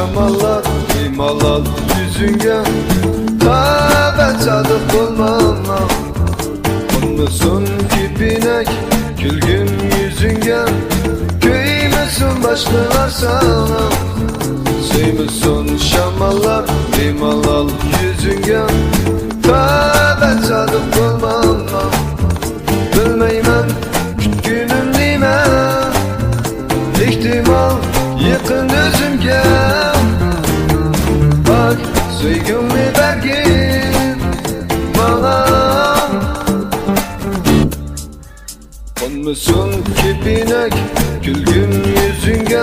şamallar limalal yüzünge Tövbe sadık olmama Konmusun kipinek gülgün yüzünge Köymüsün başlılar sana Suymusun şamallar limalal yüzünge Tövbe sadık olmama Bilmeymen günün nime İhtimal yakın özümge Bak sevgimi bergin bana Konmusun kipinek gülgün yüzünge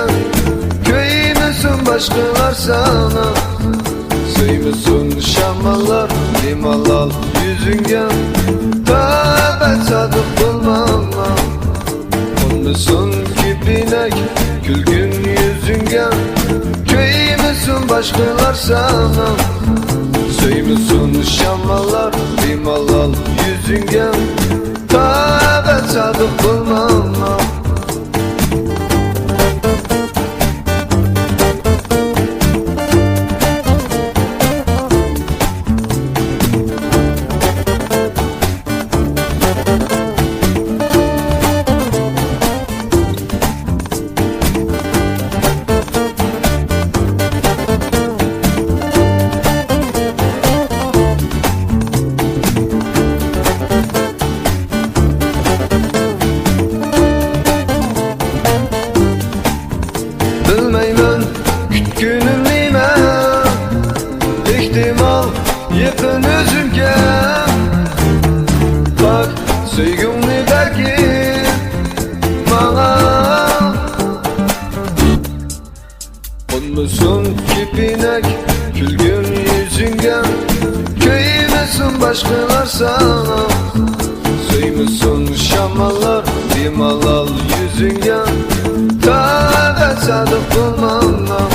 Köymüsün başkalar sana Suymusun şamallar limalal yüzünge Tövbe sadık olmama Konmusun kipinek gülgün yüzünge Köymüsün başkalar sana Suymusun şamallar limalal yüzünge Tövbe sadık olmama Bilmeymen günüm nime İhtimal yakın özümge Bak sevgimni bergin bana Konmusun kipinek gülgün yüzünge Köymüsün başkalar sana Suymusun şamallar limalal yüzünge Tövbe sadık olmama